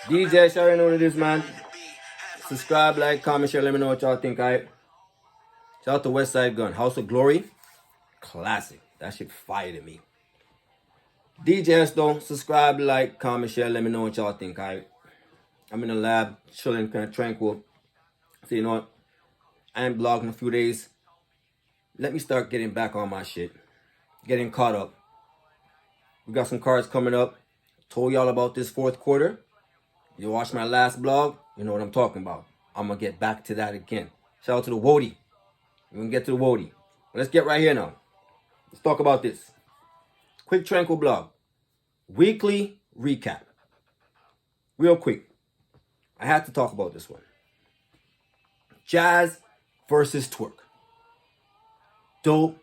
D.J.S, you already know what it is, man. Subscribe, like, comment, share, let me know what y'all think, alright? Shout out to West Side Gun. House of Glory. Classic. That shit fire to me. D.J.S though, subscribe, like, comment, share, let me know what y'all think, alright? I'm in the lab, chilling, kind of tranquil. So you know what? I ain't blogging a few days. Let me start getting back on my shit. Getting caught up. We got some cards coming up. Told y'all about this fourth quarter. You watched my last blog, you know what I'm talking about. I'm going to get back to that again. Shout out to the Wody. We're going to get to the Wody. Let's get right here now. Let's talk about this. Quick tranquil blog. Weekly recap. Real quick. I had to talk about this one. JAZ versus TWORK. Dope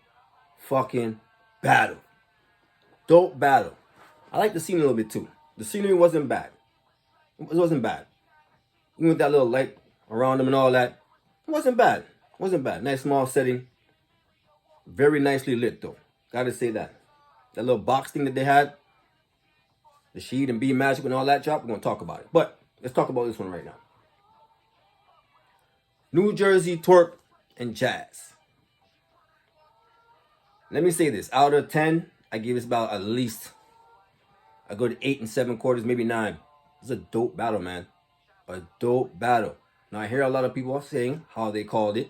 fucking battle. Dope battle. I like the scene a little bit too. The scenery wasn't bad. It wasn't bad. Even with that little light around them and all that. It wasn't bad. It wasn't bad. Nice small setting. Very nicely lit though. Gotta say that. That little box thing that they had. The Sheed and B Magic and all that chop. We're gonna talk about it. But let's talk about this one right now. New Jersey, TWORK, and JAZ. Let me say this. Out of 10, I give this about at least a good 8 7/4, maybe 9. It's a dope battle, man. A dope battle. Now, I hear a lot of people saying how they called it.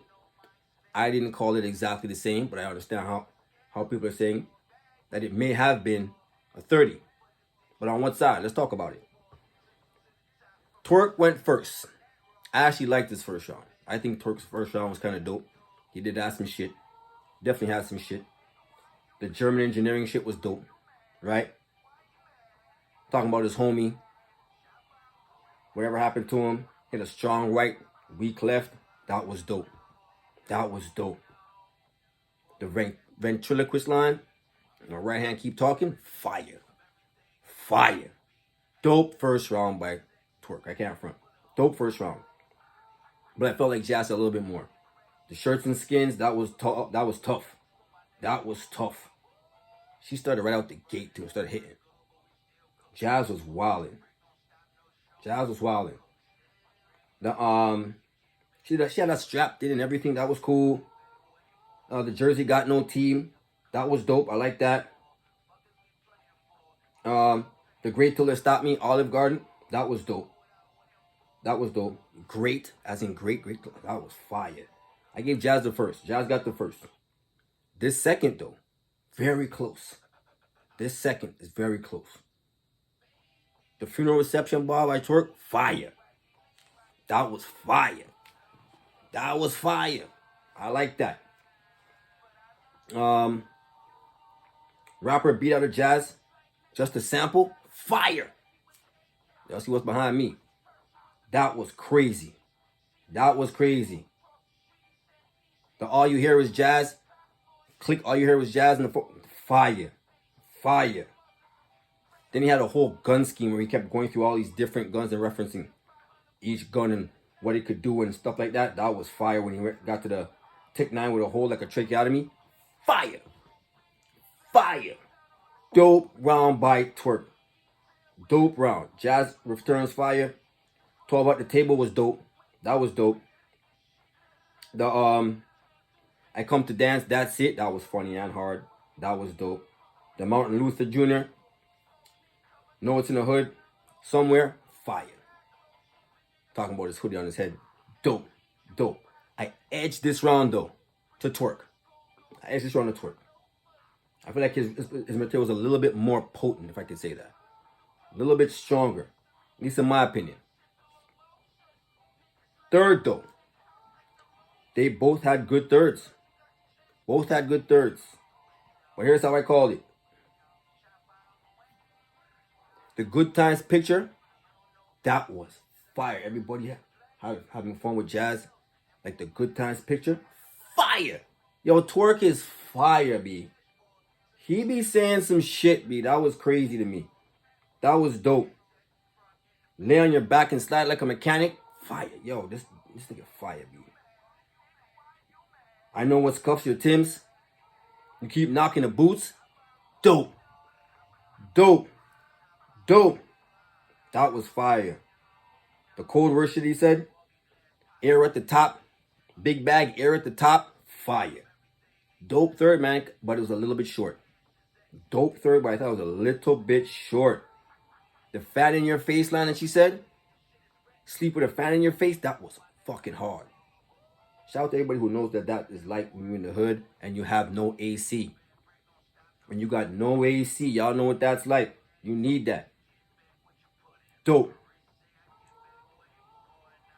I didn't call it exactly the same, but I understand how people are saying that it may have been a 30. But on what side? Let's talk about it. TWORK went first. I actually liked this first round. I think TWORK's first round was kind of dope. He did have some shit. Definitely had some shit. The German engineering shit was dope. Right? Talking about his homie. Whatever happened to him. Hit a strong right, weak left. That was dope. That was dope. The ventriloquist line. On the right hand, keep talking. Fire. Fire. Dope first round by TWORK. I can't front. Dope first round. But I felt like JAZ a little bit more. The shirts and skins, that was tough. That was tough. That was tough. She started right out the gate too. Started hitting. JAZ was wilding. JAZ was wilding. She had that strapped in and everything. That was cool. The jersey got no team. That was dope. I like that. The Great Till It Stopped Me, Olive Garden. That was dope. That was dope. Great, as in great. That was fire. I gave JAZ the first. JAZ got the first. This second, though, very close. This second is very close. The funeral reception bar by TWORK, fire. That was fire. That was fire. I like that. Rapper beat out of JAZ. Just a sample, fire. Y'all see what's behind me. That was crazy. That was crazy. The all you hear is JAZ. Click all you hear was JAZ in the fire. Fire. Then he had a whole gun scheme where he kept going through all these different guns and referencing each gun and what it could do and stuff like that. That was fire when he got to the Tick 9 with a hole like a tracheotomy. Fire. Fire. Dope round by TWORK. Dope round. JAZ returns fire. 12 at the table was dope. That was dope. The I Come to Dance, That's It. That was funny and hard. That was dope. The Martin Luther Jr. Know It's in the Hood. Somewhere. Fire. Talking about his hoodie on his head. Dope. Dope. I edged this round though to TWORK. I edged this round to TWORK. I feel like his material was a little bit more potent, if I could say that. A little bit stronger. At least in my opinion. Third though. They both had good thirds. Both had good thirds. But here's how I called it. The Good Times picture, that was fire. Everybody having fun with JAZ. Like the Good Times picture, fire. Yo, TWORK is fire, B. He be saying some shit, B. That was crazy to me. That was dope. Lay on your back and slide like a mechanic, fire. Yo, this nigga fire, B. I Know What Scuffs Your Tims. You Keep Knocking the Boots, dope. Dope. Dope. That was fire. The cold word shit he said. Air at the top. Big bag, air at the top. Fire. Dope third, man, but it was a little bit short. Dope third, but I thought it was a little bit short. The fat in your face line that she said. Sleep with a fan in your face. That was fucking hard. Shout out to everybody who knows that that is like when you're in the hood and you have no AC. When you got no AC, y'all know what that's like. You need that. Dope.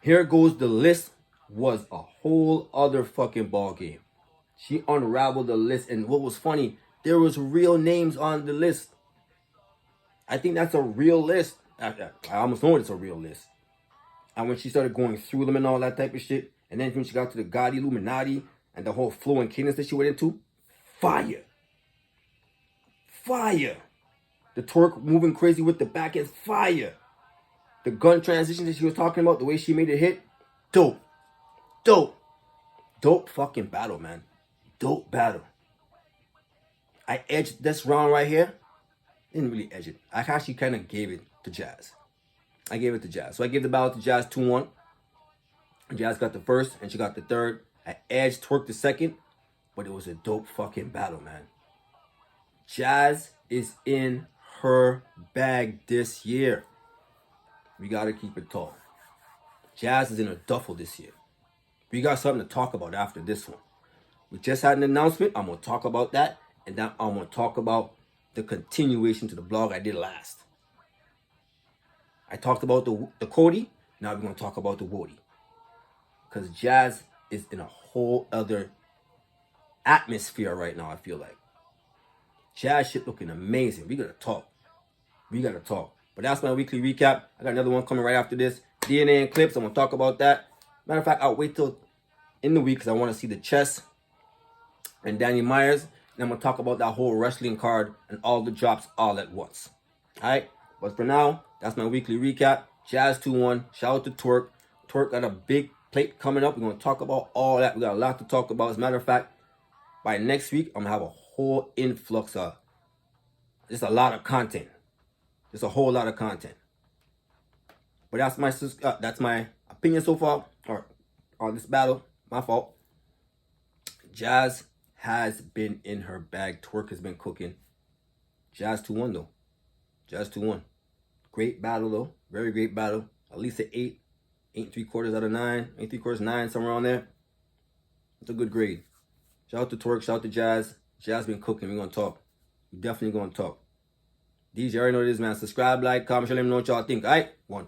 Here Goes the List was a whole other fucking ball game. She unraveled the list, and what was funny, there was real names on the list. I think that's a real list. I almost know it's a real list. And when she started going through them and all that type of shit, and then when she got to the Gotti Illuminati and the whole flow and cadence that she went into, fire. Fire. The TWORK moving crazy with the back is fire. The gun transition that she was talking about, the way she made it hit, dope. Dope. Dope fucking battle, man. Dope battle. I edged this round right here. Didn't really edge it. I actually kind of gave it to JAZ. I gave it to JAZ. So I gave the battle to JAZ 2-1. JAZ got the first and she got the third. I edged TWORK the second. But it was a dope fucking battle, man. JAZ is in her bag this year. We got to keep it tall. JAZ is in a duffel this year. We got something to talk about after this one. We just had an announcement. I'm going to talk about that. And then I'm going to talk about the continuation to the blog I did last. I talked about the Cody. Now we're going to talk about the Woody. Because JAZ is in a whole other atmosphere right now, I feel like. JAZ shit looking amazing. We got to talk. We got to talk. But that's my weekly recap. I got another one coming right after this. DNA and clips. I'm going to talk about that. Matter of fact, I'll wait till in the week because I want to see the chess and Danny Myers. And I'm going to talk about that whole wrestling card and all the drops all at once. Alright? But for now, that's my weekly recap. JAZ 2-1. Shout out to TWORK. TWORK got a big plate coming up. We're going to talk about all that. We got a lot to talk about. As a matter of fact, by next week, I'm going to have a whole influx of just a lot of content. Just a whole lot of content. But that's my opinion so far on this battle. My fault. JAZ has been in her bag. TWORK has been cooking. JAZ 2-1 though. JAZ 2-1. Great battle though. Very great battle. At least an 8. 8 3/4 out of 9. 8 3/4, 9, somewhere on there. It's a good grade. Shout out to TWORK. Shout out to JAZ. JAZ been cooking. We're going to talk. We're definitely going to talk. DJ, already know this, man. Subscribe, like, comment, let me know what y'all think. All right? 1.